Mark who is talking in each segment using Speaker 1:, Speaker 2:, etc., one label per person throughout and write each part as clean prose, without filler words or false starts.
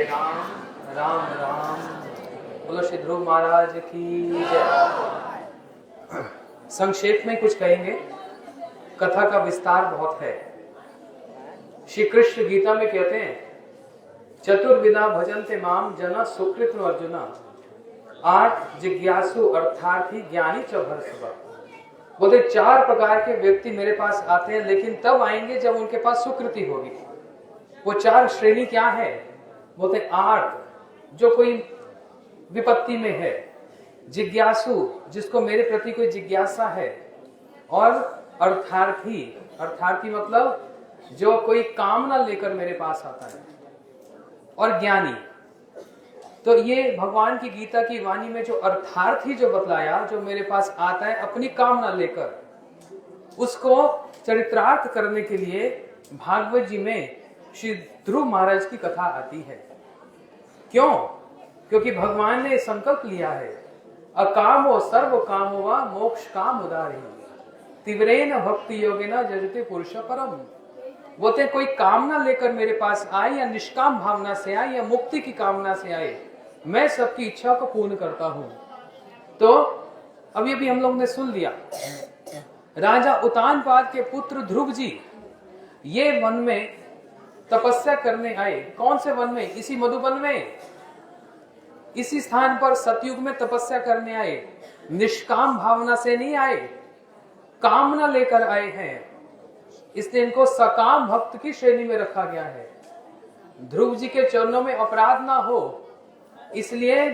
Speaker 1: राम राम राम। बोलो श्री ध्रुव महाराज की जय। संक्षेप में कुछ कहेंगे, कथा का विस्तार बहुत है। श्री कृष्ण गीता में कहते हैं, चतुर्विधा भजन्ते माम जना सुकृत अर्जुना, 8 जिज्ञासु अर्थार्थी ज्ञानी च भर्सवा। बोलते 4 प्रकार के व्यक्ति मेरे पास आते हैं, लेकिन तब आएंगे जब उनके पास सुकृति होगी। वो 4 श्रेणी क्या है? बोलते 8, जो कोई विपत्ति में है, जिज्ञासु जिसको मेरे प्रति कोई जिज्ञासा है, और अर्थार्थी, अर्थार्थी मतलब जो कोई कामना लेकर मेरे पास आता है, और ज्ञानी। तो ये भगवान की गीता की वाणी में जो अर्थार्थी जो बतलाया, जो मेरे पास आता है अपनी कामना लेकर, उसको चरितार्थ करने के लिए भागवत जी में श्री ध्रुव महाराज की कथा आती है। क्यों? क्योंकि भगवान ने संकल्प लिया है, अकामो सर्व कामो वा मोक्ष काम उदारी तीव्रेन भक्ति योगेन जजते पुरुष परम। बोलते कोई कामना लेकर मेरे पास आए, या निष्काम भावना से आए, या मुक्ति की कामना से आए, मैं सबकी इच्छा को पूर्ण करता हूं। तो अब ये भी हम लोग ने सुन लिया, राजा उतानपाद के पुत्र ध्रुव जी ये वन में तपस्या करने आए। कौन से वन में? इसी मधुबन में, इसी स्थान पर सतयुग में तपस्या करने आए। निष्काम भावना से नहीं आए, कामना लेकर आए हैं, इसलिए इनको सकाम भक्त की श्रेणी में रखा गया है। ध्रुव जी के चरणों में अपराध ना हो, इसलिए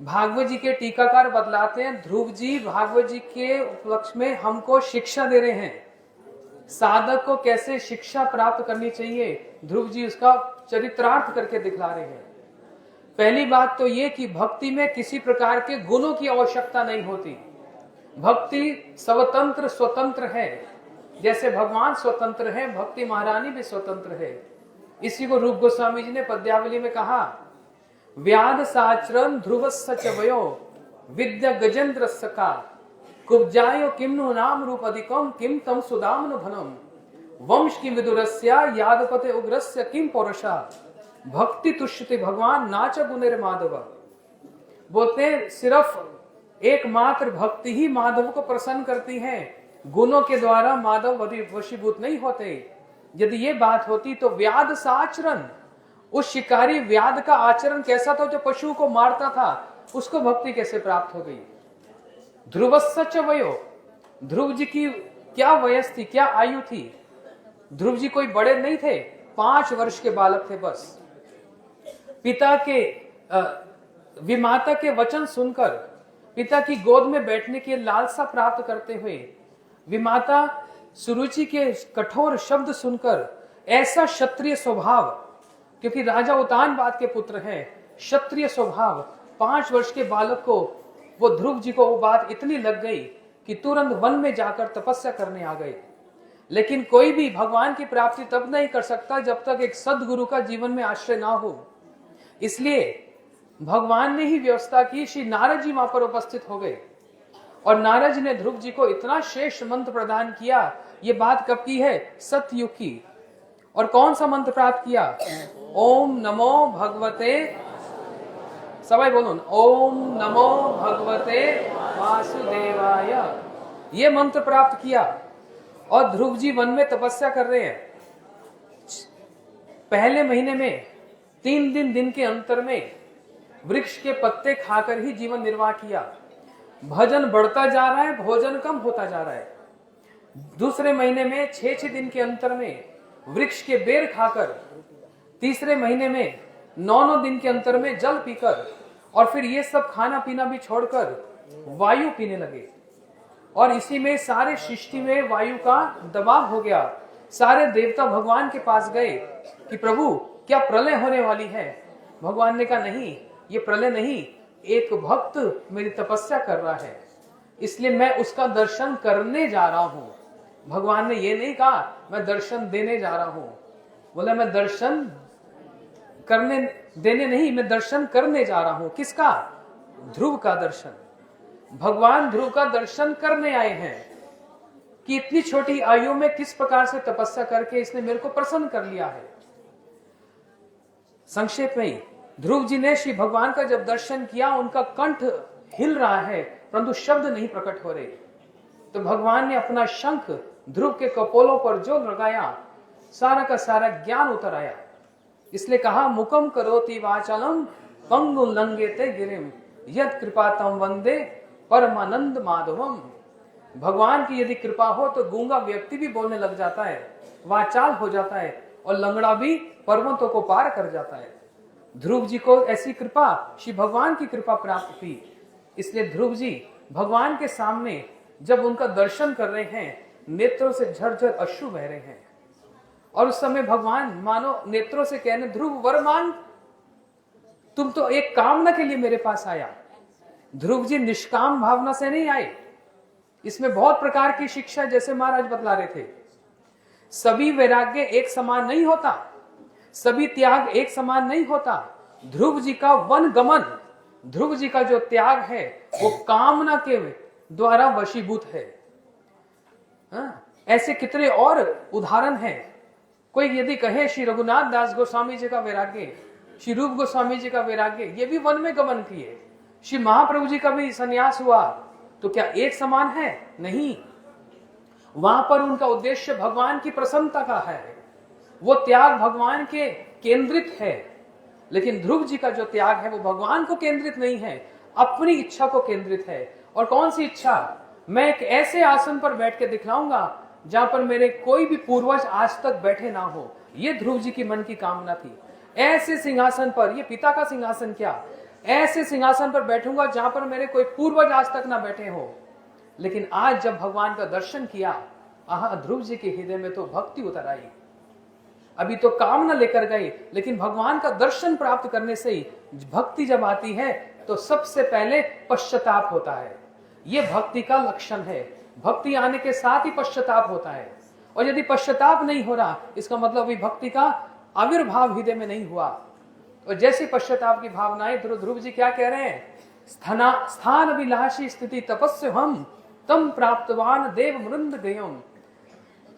Speaker 1: भागवत जी के टीकाकार बतलाते हैं, ध्रुव जी भागवत जी के उपलक्ष्य में हमको शिक्षा दे रहे हैं, साधक को कैसे शिक्षा प्राप्त करनी चाहिए, ध्रुव जी उसका चरित्रार्थ करके दिखला रहे हैं। पहली बात तो ये कि भक्ति में किसी प्रकार के गुणों की आवश्यकता नहीं होती। भक्ति स्वतंत्र स्वतंत्र है, जैसे भगवान स्वतंत्र है, भक्ति महारानी भी स्वतंत्र है। इसी को रूप गोस्वामी जी ने पद्यावली में कहा, व्याध साचरण ध्रुव सचवयो विद्या गजेंद्र सका कुब्जायो किम्नु नाम रूप अधिकम किम तम सुदामनु भनम वंश की विदुरस्या यादपते उग्रस्य किम पौरुषा भक्ति तुष्यति भगवान नाच गुणेर माधव। बोलते सिर्फ एकमात्र भक्ति ही माधव को प्रसन्न करती है, गुणों के द्वारा माधव वशीभूत नहीं होते। यदि ये बात होती तो व्याध साचरण, उस शिकारी व्याध का आचरण कैसा था जो पशुओं को मारता था, उसको भक्ति कैसे प्राप्त हो गई? ध्रुवस्य च वयो, ध्रुव जी की क्या वयस थी, क्या आयु थी? ध्रुव जी कोई बड़े नहीं थे, 5 वर्ष के बालक थे बस। पिता के विमाता के वचन सुनकर, पिता की गोद में बैठने की लालसा प्राप्त करते हुए, विमाता सुरुचि के कठोर शब्द सुनकर, ऐसा क्षत्रिय स्वभाव, क्योंकि राजा उतानपाद के पुत्र हैं, क्षत्रिय स्वभाव, 5 वर्ष के बालक को, वो ध्रुव जी को वो बात इतनी लग गई कि तुरंत वन में जाकर तपस्या करने आ गए। लेकिन कोई भी भगवान की प्राप्ति तब नहीं कर सकता जब तक एक सद्गुरु का जीवन में आश्रय ना हो। इसलिए भगवान ने ही व्यवस्था की, श्री नारद जी वहां पर उपस्थित हो गए, और नारद जी ने ध्रुव जी को इतना श्रेष्ठ मंत्र प्रदान किया। ये बात कब की है? सतयुग की। और कौन सा मंत्र प्राप्त किया? ओम नमो भगवते, सबाई बोलो, ओम नमो भगवते वासुदेवाय, ये मंत्र प्राप्त किया। और ध्रुव जी वन में तपस्या कर रहे हैं। पहले महीने में 3 दिन के अंतर में वृक्ष के पत्ते खाकर ही जीवन निर्वाह किया। भजन बढ़ता जा रहा है, भोजन कम होता जा रहा है। दूसरे महीने में 6 दिन के अंतर में वृक्ष के बेर खाकर, तीसरे महीने में 9 दिन के अंतर में जल पीकर, और फिर ये सब खाना पीना भी छोड़कर वायु पीने लगे। और इसी में सारे सृष्टि में वायु का दबाव हो गया। सारे देवता भगवान के पास गए कि प्रभु क्या प्रलय होने वाली है? भगवान ने कहा नहीं, ये प्रलय नहीं, एक भक्त मेरी तपस्या कर रहा है, इसलिए मैं उसका दर्शन करने जा रहा हूं। भगवान ने ये नहीं कहा मैं दर्शन देने जा रहा हूं, बोला मैं दर्शन करने देने नहीं, मैं दर्शन करने जा रहा हूं। किसका? ध्रुव का दर्शन। भगवान ध्रुव का दर्शन करने आए हैं कि इतनी छोटी आयु में किस प्रकार से तपस्या करके इसने मेरे को प्रसन्न कर लिया है। संक्षेप में ध्रुव जी ने श्री भगवान का जब दर्शन किया, उनका कंठ हिल रहा है परंतु शब्द नहीं प्रकट हो रहे, तो भगवान ने अपना शंख ध्रुव के कपोलों पर जो लगाया, सारा का सारा ज्ञान उतर आया। इसलिए कहा मुकम करोति वाचालम पंगु लंघेते गिरिम यद कृपातम वंदे परमानंद माधवम। भगवान की यदि कृपा हो तो गूंगा व्यक्ति भी बोलने लग जाता है, वाचाल हो जाता है, और लंगड़ा भी पर्वतों को पार कर जाता है। ध्रुव जी को ऐसी कृपा श्री भगवान की कृपा प्राप्त हुई। इसलिए ध्रुव जी भगवान के सामने जब उनका दर्शन कर रहे हैं, नेत्रों से झरझर अश्रु बह रहे हैं, और उस समय भगवान मानो नेत्रों से कहने, ध्रुव वर मांग, तुम तो एक कामना के लिए मेरे पास आया। ध्रुव जी निष्काम भावना से नहीं आए। इसमें बहुत प्रकार की शिक्षा, जैसे महाराज बतला रहे थे, सभी वैराग्य एक समान नहीं होता, सभी त्याग एक समान नहीं होता। ध्रुव जी का वन गमन, ध्रुव जी का जो त्याग है वो कामना के द्वारा वशीभूत है। ऐसे कितने और उदाहरण हैं। कोई यदि कहे श्री रघुनाथ दास गोस्वामी जी का वैराग्य, श्री रूप गोस्वामी जी का वैराग्य, ये भी वन में गमन किए। श्री महाप्रभु जी का भी संन्यास हुआ, तो क्या एक समान है? नहीं। वहां पर उनका उद्देश्य भगवान की प्रसन्नता का है, वो त्याग भगवान के केंद्रित है। लेकिन ध्रुव जी का जो त्याग है वो भगवान को केंद्रित नहीं है, अपनी इच्छा को केंद्रित है। और कौन सी इच्छा? मैं एक ऐसे आसन पर बैठ के दिखलाऊंगा जहां पर मेरे कोई भी पूर्वज आज तक बैठे ना हो। ये ध्रुव जी की मन की कामना थी। ऐसे सिंहासन पर, ये पिता का सिंहासन क्या, ऐसे सिंहासन पर बैठूंगा जहां पर मेरे कोई पूर्वज आज तक ना बैठे हो। लेकिन आज जब भगवान का दर्शन किया, ध्रुव जी के हृदय में तो भक्ति उतर आई। अभी तो कामना लेकर गए, लेकिन भगवान का दर्शन प्राप्त करने से ही भक्ति जब आती है तो सबसे पहले पश्चाताप होता है। ये भक्ति का लक्षण है। भक्ति आने के साथ ही पश्चाताप होता है, और यदि पश्चाताप नहीं हो रहा, इसका मतलब भी भक्ति का आविर्भाव हृदय में नहीं हुआ। और जैसे पश्चाताप की भावनाएं, ध्रुव जी क्या कह रहे हैं, स्थान अभिलाषी स्थिति तपस्या हम तम प्राप्तवान देव मृंद गयम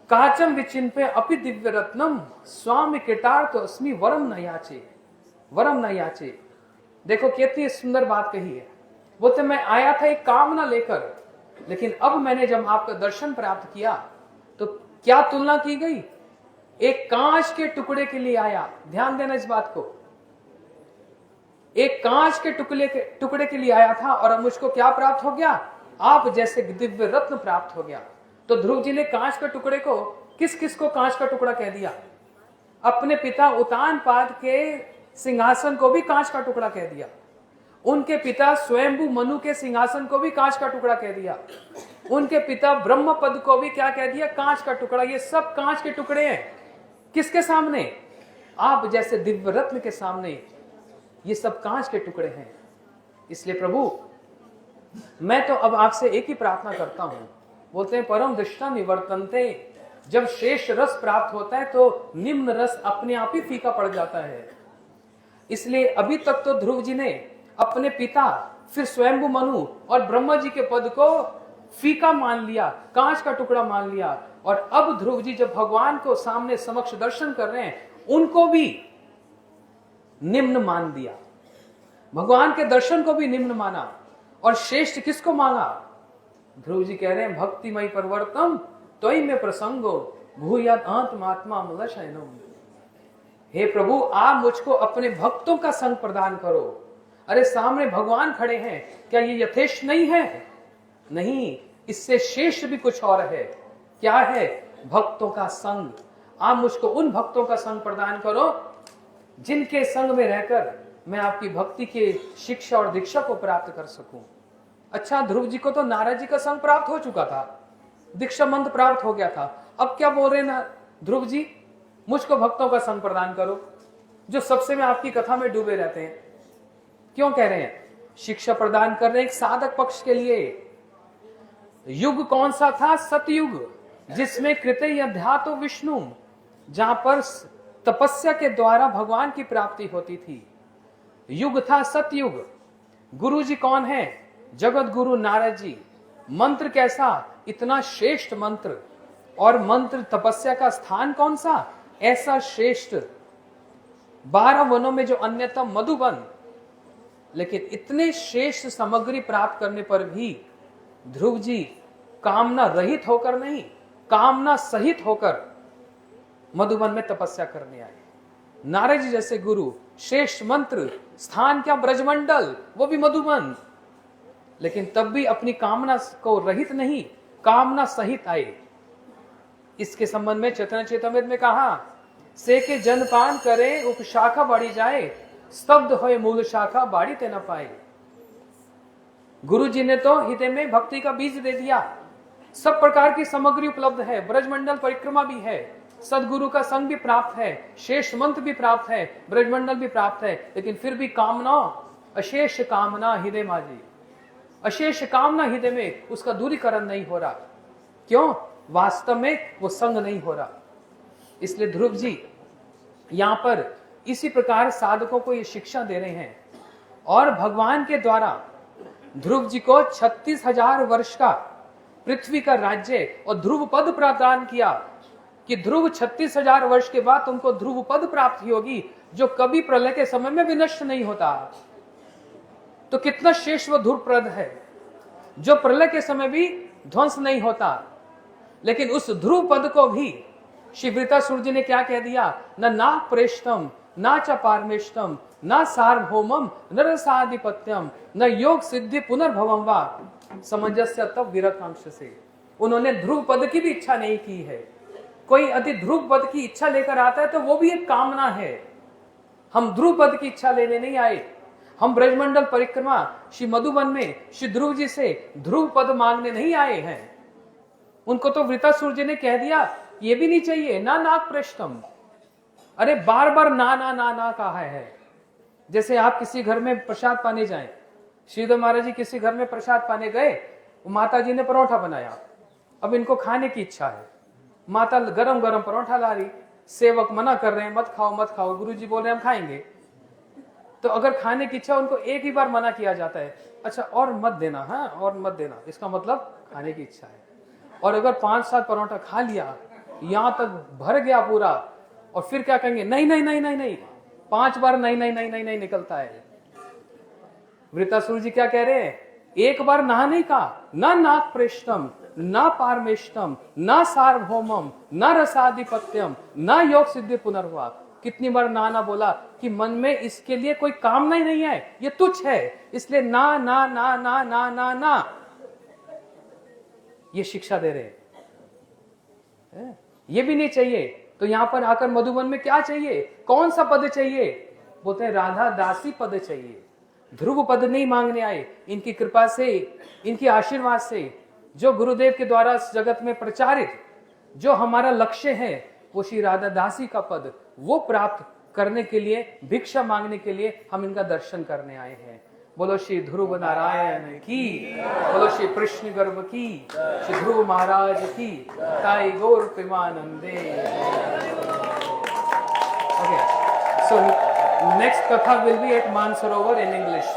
Speaker 1: काचम विचिन्पे अपि दिव्य रत्नम स्वामी कृतार्थ अस्मि वरम न याचे, वरम न याचे। देखो कितनी सुंदर बात कही है। बोलते मैं आया था एक कामना लेकर, लेकिन अब मैंने जब आपका दर्शन प्राप्त किया तो क्या तुलना की गई, एक कांच के टुकड़े के लिए आया। ध्यान देना इस बात को, एक कांच के टुकड़े के लिए आया था, और अब मुझको क्या प्राप्त हो गया, आप जैसे दिव्य रत्न प्राप्त हो गया। तो ध्रुव जी ने कांच के टुकड़े को, किस किस को कांच का टुकड़ा कह दिया? अपने पिता उतानपाद के सिंहासन को भी कांच का टुकड़ा कह दिया। उनके पिता स्वयंभू मनु के सिंहासन को भी कांच का टुकड़ा कह दिया। उनके पिता ब्रह्म पद को भी क्या कह दिया, कांच का टुकड़ा। ये सब कांच के टुकड़े हैं। किसके सामने? आप जैसे दिव्य रत्न के सामने ये सब कांच के टुकड़े हैं। इसलिए प्रभु मैं तो अब आपसे एक ही प्रार्थना करता हूं। बोलते हैं परम दृष्टा निवर्तनते, जब श्रेष्ठ रस प्राप्त होता है तो निम्न रस अपने आप ही फीका पड़ जाता है। इसलिए अभी तक तो ध्रुव जी ने अपने पिता, फिर स्वयंभू मनु और ब्रह्मा जी के पद को फीका मान लिया, कांच का टुकड़ा मान लिया। और अब ध्रुव जी जब भगवान को सामने समक्ष दर्शन कर रहे हैं, उनको भी निम्न मान दिया, भगवान के दर्शन को भी निम्न माना। और श्रेष्ठ किसको मांगा? ध्रुव जी कह रहे हैं भक्तिमय परिवर्तन त्वयि में प्रसंगो भूयात आत्मात्मा मलशयनम। हे प्रभु आप मुझको अपने भक्तों का संग प्रदान करो। अरे सामने भगवान खड़े हैं, क्या ये यथेष्ट नहीं है? नहीं, इससे श्रेष्ठ भी कुछ और है। क्या है? भक्तों का संग। आप मुझको उन भक्तों का संग प्रदान करो जिनके संग में रहकर मैं आपकी भक्ति के शिक्षा और दीक्षा को प्राप्त कर सकूं। अच्छा, ध्रुव जी को तो नारद जी का संग प्राप्त हो चुका था, दीक्षा मंत्र प्राप्त हो गया था। अब क्या बोल रहे ना ध्रुव जी, मुझको भक्तों का संग प्रदान करो जो सबसे में आपकी कथा में डूबे रहते हैं। क्यों कह रहे हैं? शिक्षा प्रदान कर रहे हैं एक साधक पक्ष के लिए। युग कौन सा था? सतयुग, जिसमें कृतय अध्यात्म विष्णु, जहां पर तपस्या के द्वारा भगवान की प्राप्ति होती थी। युग था सतयुग। गुरु जी कौन है? जगत गुरु नारद जी। मंत्र कैसा? इतना श्रेष्ठ मंत्र। और मंत्र तपस्या का स्थान कौन सा? ऐसा श्रेष्ठ। 12 वनों में जो अन्यतम मधुवन, लेकिन इतने श्रेष्ठ सामग्री प्राप्त करने पर भी ध्रुव जी कामना रहित होकर नहीं, कामना सहित होकर मधुवन में तपस्या करने आए। नारद जी जैसे गुरु, श्रेष्ठ मंत्र, स्थान क्या ब्रजमंडल, वो भी मधुवन, लेकिन तब भी अपनी कामना को रहित नहीं, कामना सहित आए। इसके संबंध में चैतन्य चेतामृत में कहा, से के जनपान करे उपशाखा बढ़ी जाए, स्तब्ध होए मूल शाखा बाड़ी ते न पाए। गुरु जी ने तो हृदय में भक्ति का बीज दे दिया, सब प्रकार की सामग्री उपलब्ध है, ब्रजमंडल परिक्रमा भी है, सदगुरु का संग भी प्राप्त है, शेष मंत्र भी प्राप्त है, ब्रजमंडल भी प्राप्त है, लेकिन फिर भी कामना, अशेष कामना हृदय माजी, अशेष कामना हृदय में उसका दूरीकरण नहीं हो रहा। क्यों? वास्तव में वो संग नहीं हो रहा। इसलिए ध्रुव जी यहां पर इसी प्रकार साधकों को ये शिक्षा दे रहे हैं, और भगवान के द्वारा ध्रुव जी को 36,000 वर्ष का पृथ्वी का राज्य और ध्रुव पद प्रदान किया कि ध्रुव 36,000 वर्ष के बाद तुमको ध्रुव पद प्राप्त होगी, जो कभी प्रलय के समय में विनष्ट नहीं होता। तो कितना शेष वो ध्रुव पद है जो प्रलय के समय भी ध्वंस नहीं होता। लेकिन उस ध्रुव पद को भी श्री वृत्तासुर जी ने क्या कह दिया, न नाग प्रेष्ठम ना च पारमेष्टम न सार्वभौमम न रसाधिपत्यम न योग सिद्धि पुनर्भवम वा समंजस्य तब विरकांश से। उन्होंने ध्रुव पद की भी इच्छा नहीं की है। कोई यदि ध्रुव पद की इच्छा लेकर आता है तो वो भी एक कामना है। हम ध्रुव पद की इच्छा लेने नहीं आए, हम ब्रजमंडल परिक्रमा श्री मधुबन में श्री ध्रुव जी से ध्रुव पद मांगने नहीं आए हैं। उनको तो वृत्तासुर जी ने कह दिया ये भी नहीं चाहिए, ना नाग प्रेष्ठम। अरे बार बार ना ना ना ना कहा है। जैसे आप किसी घर में प्रसाद पाने जाएं, श्रीधर महाराज जी किसी घर में प्रसाद पाने गए, माता जी ने परोठा बनाया, अब इनको खाने की इच्छा है, माता गरम गरम परोठा ला रही, सेवक मना कर रहे हैं मत खाओ मत खाओ, गुरुजी बोल रहे हैं हम खाएंगे। तो अगर खाने की इच्छा, उनको एक ही बार मना किया जाता है, अच्छा और मत देना, हाँ और मत देना, इसका मतलब खाने की इच्छा है। और अगर 5-7 परोठा खा लिया, यहां तक भर गया पूरा, और फिर क्या कहेंगे, नहीं नहीं नहीं नहीं नहीं, 5 बार नहीं नहीं नहीं नहीं नहीं निकलता है। वृत्तासुर जी क्या कह रहे हैं, एक बार नहा नहीं कहा, न नाग प्रेष्ठम न पारमेष्टम न सार्वभौमम न रसाधिपत्यम न योग सिद्धि पुनर्वा। कितनी बार ना बोला कि मन में इसके लिए कोई कामना ही नहीं है, ये तुच्छ है, इसलिए ना ना ना ना ना ना ना ये शिक्षा दे रहे हैं। ये भी नहीं चाहिए। तो यहां पर आकर मधुबन में क्या चाहिए, कौन सा पद चाहिए? बोलते हैं राधा दासी पद चाहिए। ध्रुव पद नहीं मांगने आए। इनकी कृपा से, इनके आशीर्वाद से, जो गुरुदेव के द्वारा जगत में प्रचारित जो हमारा लक्ष्य है, वो श्री राधा दासी का पद, वो प्राप्त करने के लिए, भिक्षा मांगने के लिए हम इनका दर्शन करने आए हैं। बोलो श्री ध्रुव नारायण की, बोलो श्री कृष्ण गर्भ की, श्री ध्रुव महाराज की, ताई गौर प्रेमानंदे। Okay, so next katha will be at Mansarovar in English.